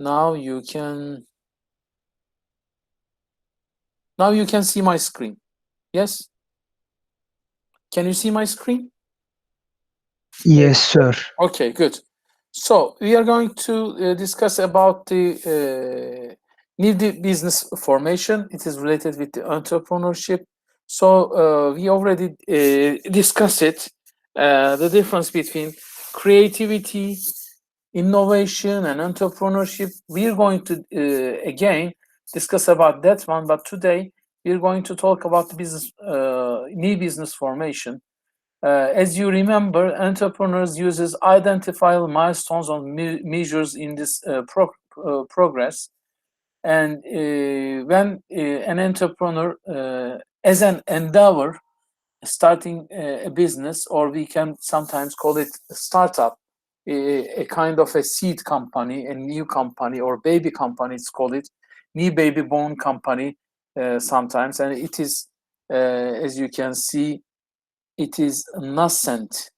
Now you can see my screen. Yes? Can you see my screen? Yes, sir. Okay, good. So we are going to discuss about the new business formation. It is related with the entrepreneurship. So we already discussed it, the difference between creativity, innovation, and entrepreneurship. We are going to again discuss about that one, but today we are going to talk about the business, new business formation. As you remember, entrepreneurs uses identifiable milestones or measures in this progress. And when an entrepreneur, as an endeavor, starting a business, or we can sometimes call it a startup, a kind of a seed company, a new company, or baby company, it's called it, new baby born company sometimes. And it is, as you can see, it is nascent,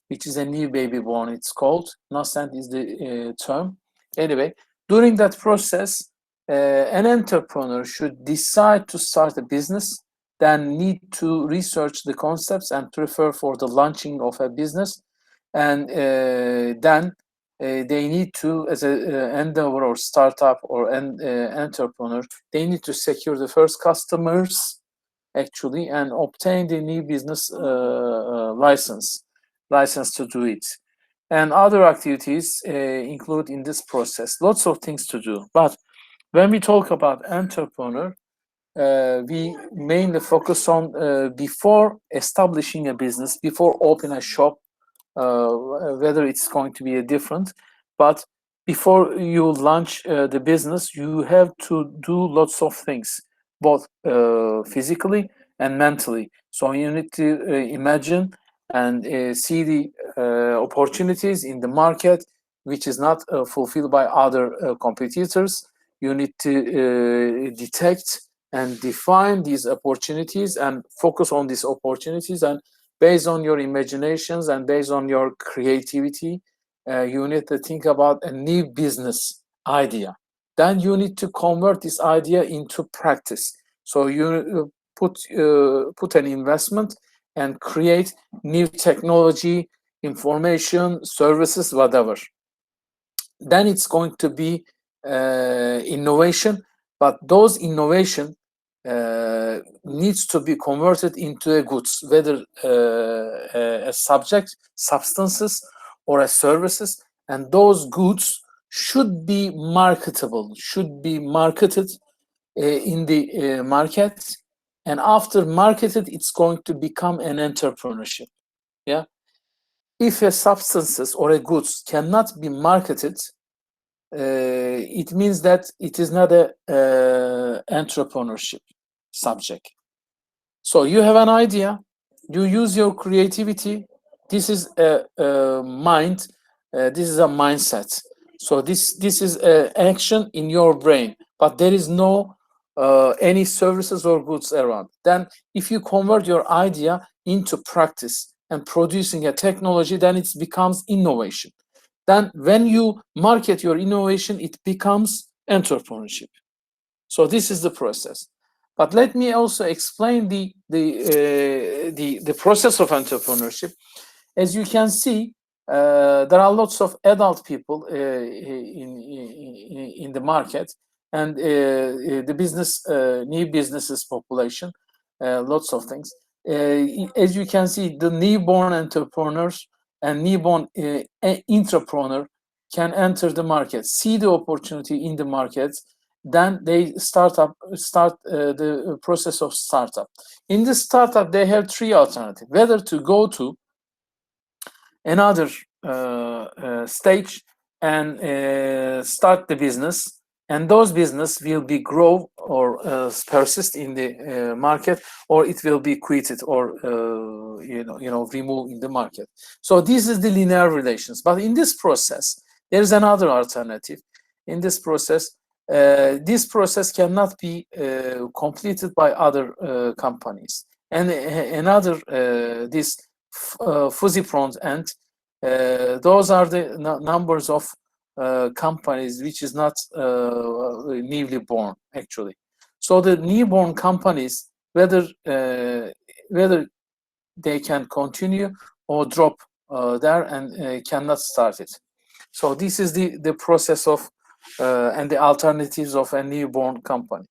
which is a new baby born. It's called nascent is the term. Anyway, during that process, an entrepreneur should decide to start a business, then need to research the concepts and prepare for the launching of a business, and then they need to, as an endeavor or startup or an entrepreneur, they need to secure the first customers actually and obtain the new business license to do it. And other activities include in this process lots of things to do. But when we talk about entrepreneur, we mainly focus on before establishing a business, before opening a shop, whether it's going to be a different, but before you launch the business, you have to do lots of things, both physically and mentally. So you need to imagine and see the opportunities in the market, which is not fulfilled by other competitors. You need to detect and define these opportunities and focus on these opportunities, and based on your imaginations and based on your creativity, you need to think about a new business idea. Then you need to convert this idea into practice. So you put an investment and create new technology, information, services, whatever. Then it's going to be innovation, but those innovation needs to be converted into a goods, whether a subject, substances, or a services, and those goods should be marketable, should be marketed in the market, and after marketed, it's going to become an entrepreneurship. Yeah, if a substances or a goods cannot be marketed, it means that it is not a entrepreneurship subject. So you have an idea, you use your creativity. This is a mind. This is a mindset. So this is an action in your brain, but there is no any services or goods around. Then, if you convert your idea into practice and producing a technology, then it becomes innovation. Then, when you market your innovation, it becomes entrepreneurship. So this is the process. But let me also explain the process of entrepreneurship. As you can see, there are lots of adult people in the market, and the business new businesses population, lots of things. As you can see, the newborn entrepreneurs and newborn entrepreneur can enter the market, see the opportunity in the market, then they start the process of startup. In this startup, they have three alternatives: whether to go to another stage and start the business, and those business will be grow or persist in the market, or it will be quitted or removed in the market. So this is the linear relations. But in this process, there is another alternative. In this process cannot be completed by other companies. And another this fuzzy front end, those are the numbers of companies which is not newly born actually. So the newborn companies, whether they can continue or drop there and cannot start it. So this is the process of and the alternatives of a newborn company.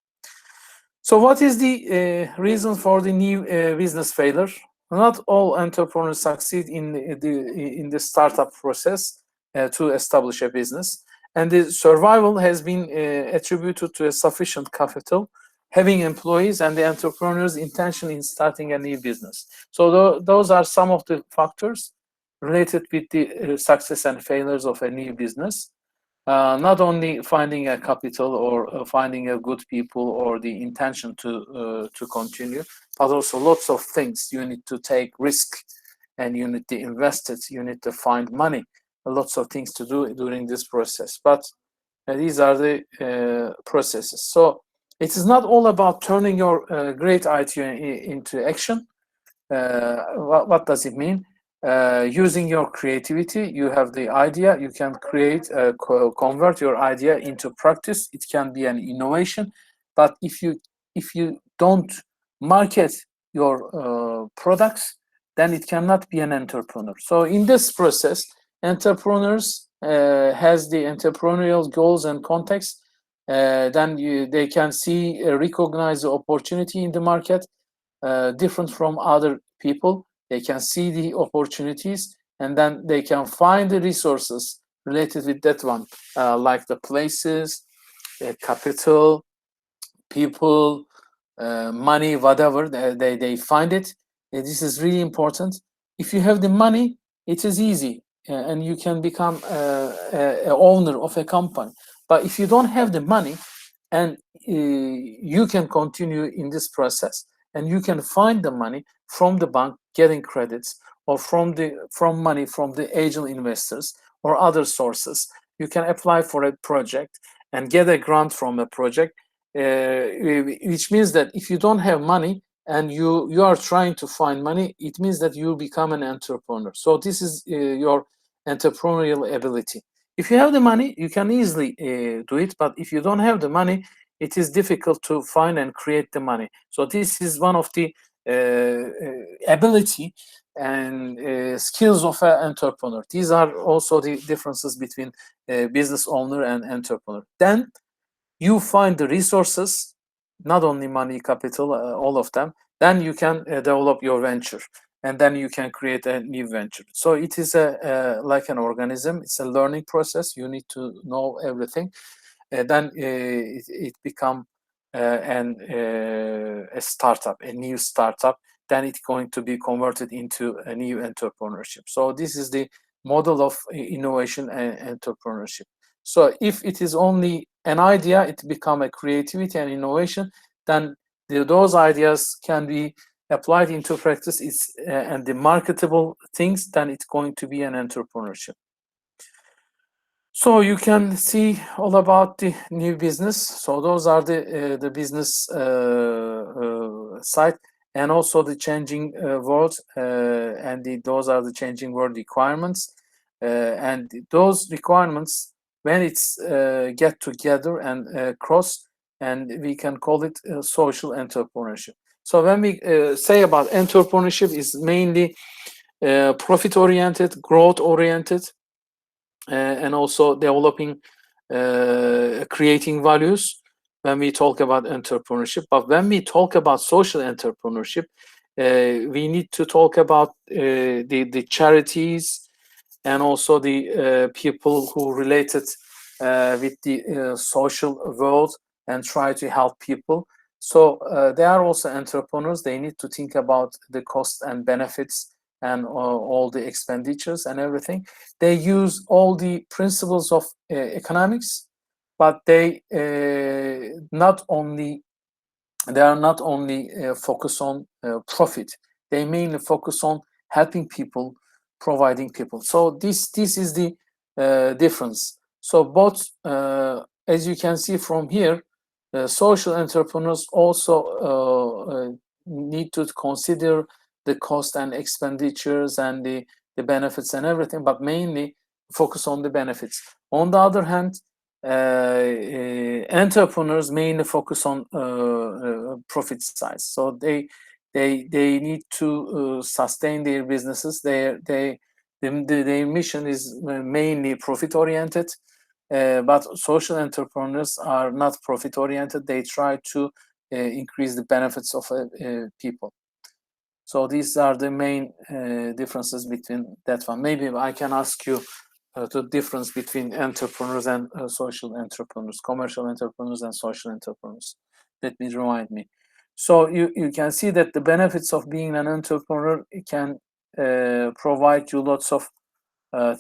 So what is the reason for the new business failure? Not all entrepreneurs succeed in the startup process to establish a business, and the survival has been attributed to a sufficient capital, having employees, and the entrepreneur's intention in starting a new business. So those are some of the factors related with the success and failures of a new business. Not only finding a capital or finding a good people or the intention to continue, but also lots of things. You need to take risk, and you need to invest it. You need to find money. Lots of things to do during this process. But these are the processes. So it is not all about turning your great idea into action. What does it mean? Using your creativity, you have the idea, you can create, convert your idea into practice. It can be an innovation, but if you don't market your products, then it cannot be an entrepreneur. So in this process, entrepreneurs has the entrepreneurial goals and context. Then they can see, recognize the opportunity in the market, different from other people. They can see the opportunities, and then they can find the resources related with that one, like the places, capital, people, money, whatever. They find it. This is really important. If you have the money, it is easy, and you can become a owner of a company. But if you don't have the money, and you can continue in this process, and you can find the money from the bank, getting credits, or from money from the angel investors or other sources. You can apply for a project and get a grant from a project, which means that if you don't have money and you are trying to find money, it means that you become an entrepreneur. So this is your entrepreneurial ability. If you have the money, you can easily do it, but if you don't have the money, it is difficult to find and create the money. So this is one of the ability and skills of an entrepreneur. These are also the differences between business owner and entrepreneur. Then you find the resources, not only money, capital, all of them. Then you can develop your venture, and then you can create a new venture. So it is like an organism. It's a learning process. You need to know everything. Then it become a startup, a new startup. Then it's going to be converted into a new entrepreneurship. So this is the model of innovation and entrepreneurship. So if it is only an idea, it become a creativity and innovation. Then those ideas can be applied into practice. And the marketable things. Then it's going to be an entrepreneurship. So you can see all about the new business. So those are the business side, and also the changing world, and those are the changing world requirements, and those requirements, when it's get together and cross, and we can call it social entrepreneurship. So when we say about entrepreneurship, is mainly profit oriented, growth oriented, and also developing, creating values when we talk about entrepreneurship. But when we talk about social entrepreneurship, we need to talk about the charities, and also the people who related with the social world and try to help people. So they are also entrepreneurs. They need to think about the cost and benefits and all the expenditures and everything. They use all the principles of economics, but they are not only focus on profit. They mainly focus on helping people, providing people. So this is the difference. So both, as you can see from here, social entrepreneurs also need to consider the cost and expenditures and the benefits and everything, but mainly focus on the benefits. On the other hand, entrepreneurs mainly focus on profit size. So they need to sustain their businesses. Their mission is mainly profit oriented. But social entrepreneurs are not profit oriented. They try to increase the benefits of people. So these are the main differences between that one. Maybe I can ask you the difference between entrepreneurs and social entrepreneurs, commercial entrepreneurs and social entrepreneurs. Let me remind me. So you can see that the benefits of being an entrepreneur can provide you lots of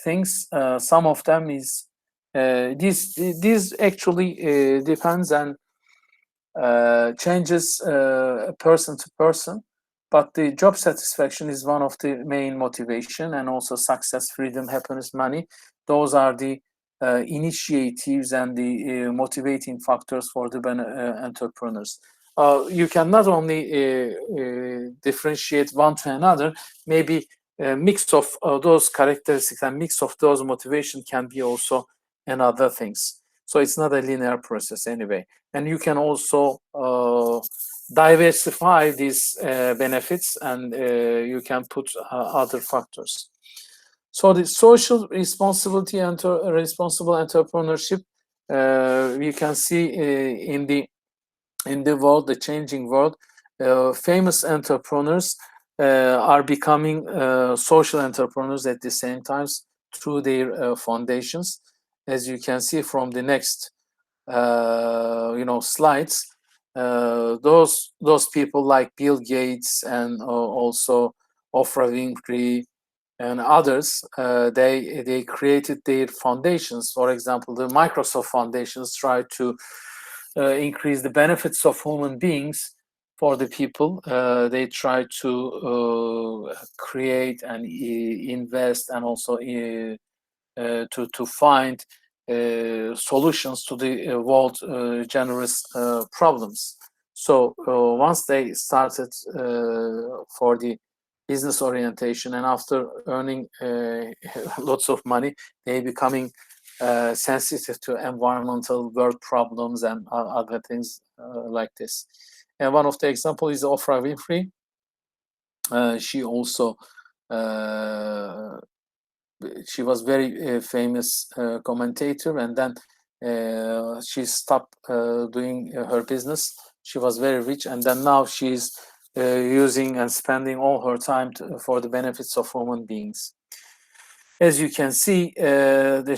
things. Some of them is this actually depends and changes person to person, but the job satisfaction is one of the main motivation, and also success, freedom, happiness, money. Those are the initiatives and the motivating factors for the entrepreneurs. You can not only differentiate one to another, maybe a mix of those characteristics and mix of those motivation can be also another things. So it's not a linear process anyway. And you can also diversify these benefits, and you can put other factors. So the social responsibility and responsible entrepreneurship, you can see in the world, the changing world, famous entrepreneurs are becoming social entrepreneurs at the same time through their foundations. As you can see from the next slides, those people like Bill Gates and also Oprah Winfrey and others, they created their foundations. For example, the Microsoft foundations try to increase the benefits of human beings for the people. They try to create and invest, and also to find solutions to the world generous problems. So once they started for the business orientation, and after earning lots of money, they becoming sensitive to environmental world problems and other things like this. And one of the examples is Oprah Winfrey. She also she was very famous commentator, and then she stopped doing her business. She was very rich, and then now she's using and spending all her time for the benefits of human beings. As you can see, the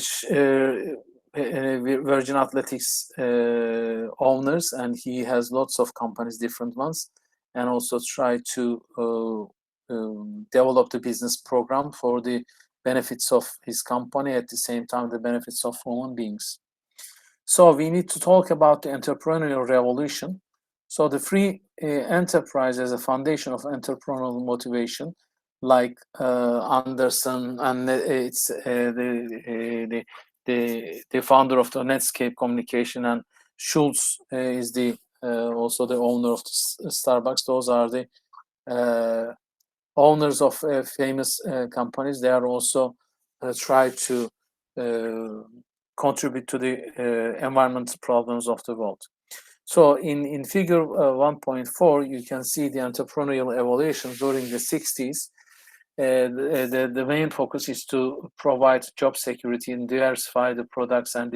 Virgin Athletics owners, and he has lots of companies, different ones, and also try to develop the business program for the benefits of his company, at the same time the benefits of human beings. So we need to talk about the entrepreneurial revolution. So the free enterprise as a foundation of entrepreneurial motivation, like Anderson, and it's the founder of the Netscape Communication, and Schultz is the also the owner of the Starbucks. Those are the owners of famous companies. They are also try to contribute to the environmental problems of the world. So in figure 1.4, you can see the entrepreneurial evolution during the 60s. The main focus is to provide job security and diversify the products, and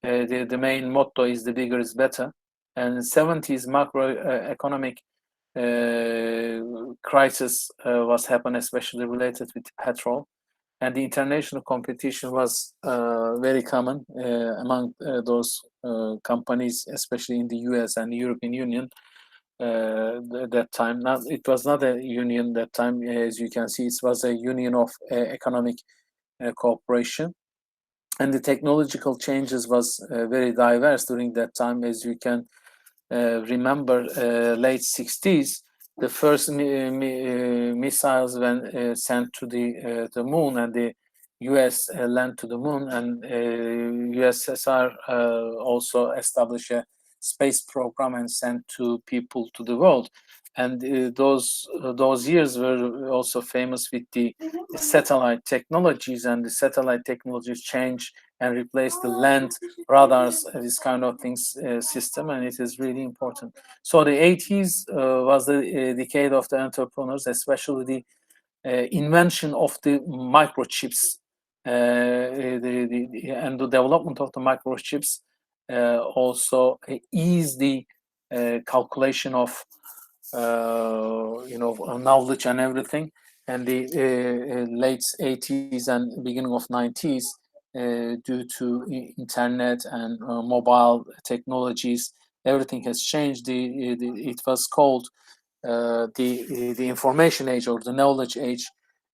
the main motto is the bigger is better. And 70s macroeconomic crisis was happened, especially related with petrol, and the international competition was very common among those companies, especially in the US and the European Union that time. Now, it was not a union that time, as you can see. It was a union of economic cooperation, and the technological changes was very diverse during that time. As you can remember, late 60s, the first missiles when sent to the moon, and the US land to the moon, and USSR also established a space program and sent two people to the world. And those years were also famous with the satellite technologies, and the satellite technologies changed and replace the land, radars, this kind of things system, and it is really important. So the 80s was the decade of the entrepreneurs, especially the invention of the microchips and the development of the microchips also ease the calculation of knowledge and everything. And the late 80s and beginning of 90s, due to internet and mobile technologies, everything has changed. It was called the information age or the knowledge age,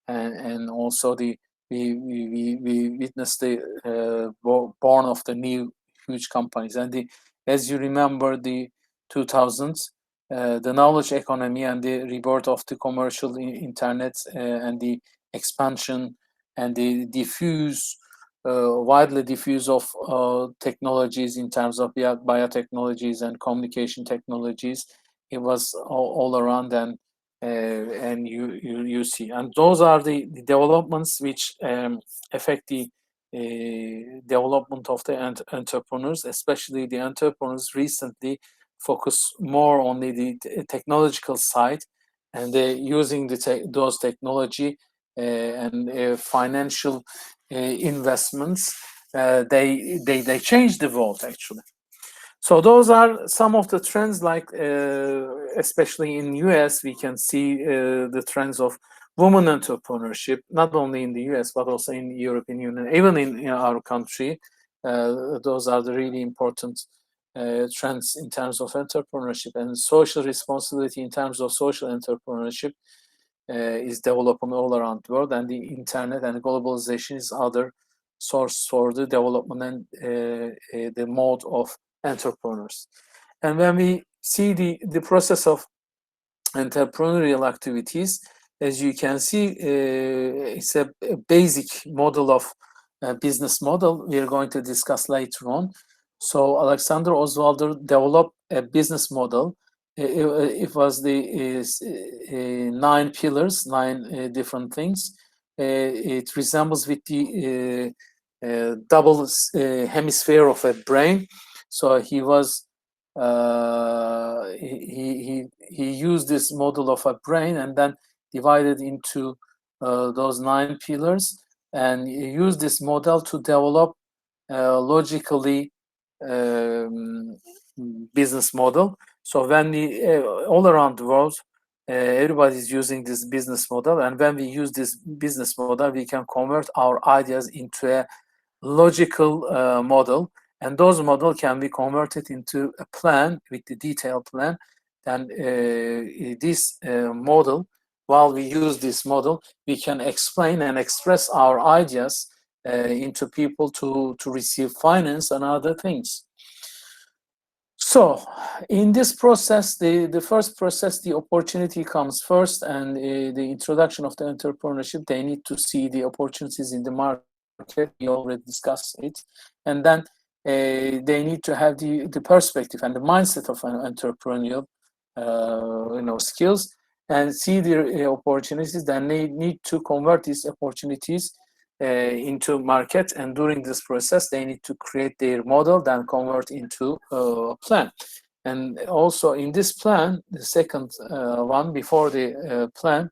and also we witnessed the born of the new huge companies. And as you remember, the 2000s, the knowledge economy and the rebirth of the commercial internet and the expansion and the widely diffuse of technologies in terms of biotechnologies and communication technologies. It was all around, and you see, and those are the developments which affect the development of the entrepreneurs, especially the entrepreneurs recently focus more on the technological side, and they're using those technology and financial investments. They change the world actually. So those are some of the trends, like especially in US, we can see the trends of women entrepreneurship, not only in the US, but also in the European Union, even in our country. Those are the really important trends in terms of entrepreneurship, and social responsibility in terms of social entrepreneurship is developing all around the world, and the internet and globalization is other source for the development and the mode of entrepreneurs. And when we see the process of entrepreneurial activities, as you can see, it's a basic model of business model we are going to discuss later on. So Alexander Oswalder developed a business model. It was the 9 pillars, 9 different things. It resembles with the double hemisphere of a brain. So he was he used this model of a brain and then divided into those 9 pillars, and used this model to develop logically business model. So when we all around the world, everybody is using this business model, and when we use this business model, we can convert our ideas into a logical model, and those model can be converted into a plan with the detailed plan. Then this model, while we use this model, we can explain and express our ideas into people to receive finance and other things. So in this process, the first process, the opportunity comes first, and the introduction of the entrepreneurship, they need to see the opportunities in the market. We already discussed it. And then they need to have the perspective and the mindset of an entrepreneurial skills, and see the opportunities. Then they need to convert these opportunities into market, and during this process they need to create their model, then convert into a plan. And also in this plan, the second one before the plan,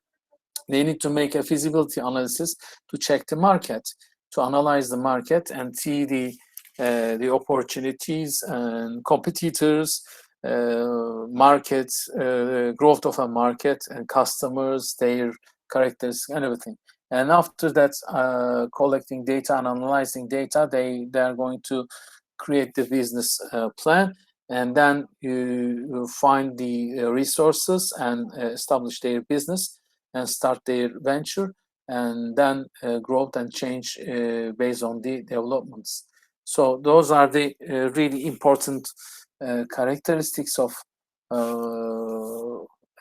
they need to make a feasibility analysis to check the market, to analyze the market and see the opportunities and competitors, markets, growth of a market, and customers, their characteristics and everything. And after that, collecting data and analyzing data, they are going to create the business plan, and then you find the resources and establish their business and start their venture, and then growth and change based on the developments. So those are the really important characteristics of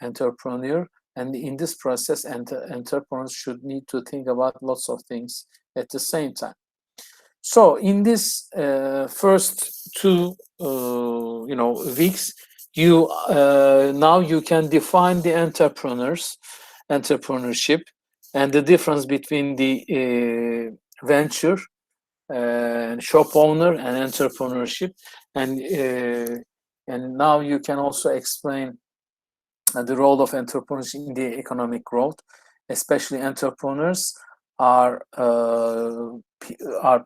entrepreneur. And in this process, entrepreneurs should need to think about lots of things at the same time. So in this first 2 weeks, you now you can define the entrepreneurship, and the difference between the venture shop owner and entrepreneurship, and now you can also explain the role of entrepreneurs in the economic growth. Especially entrepreneurs are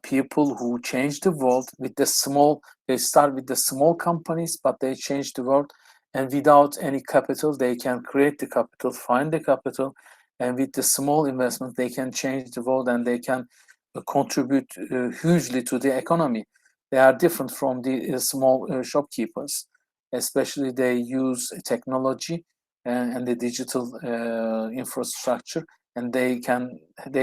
people who change the world with the small. They start with the small companies, but they change the world, and without any capital they can create the capital, find the capital, and with the small investment they can change the world, and they can contribute hugely to the economy. They are different from the small shopkeepers. Especially they use technology and the digital infrastructure, and they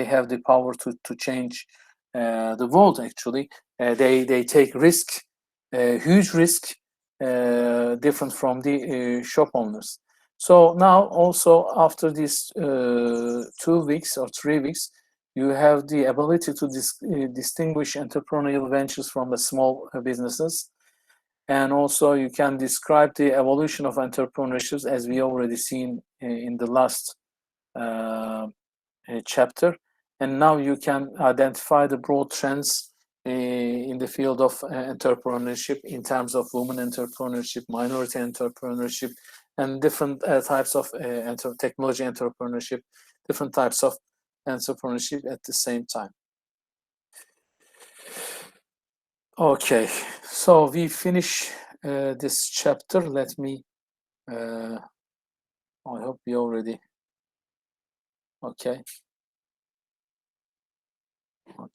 have the power to change the world. Actually, they take risk, huge risk, different from the shop owners. So now also after these 2 weeks or 3 weeks, you have the ability to distinguish entrepreneurial ventures from the small businesses. And also you can describe the evolution of entrepreneurship, as we already seen in the last chapter. And now you can identify the broad trends in the field of entrepreneurship in terms of women entrepreneurship, minority entrepreneurship, and different types of technology entrepreneurship, different types of entrepreneurship at the same time. Okay, so we finish this chapter. Let me, I hope we already, okay. Okay.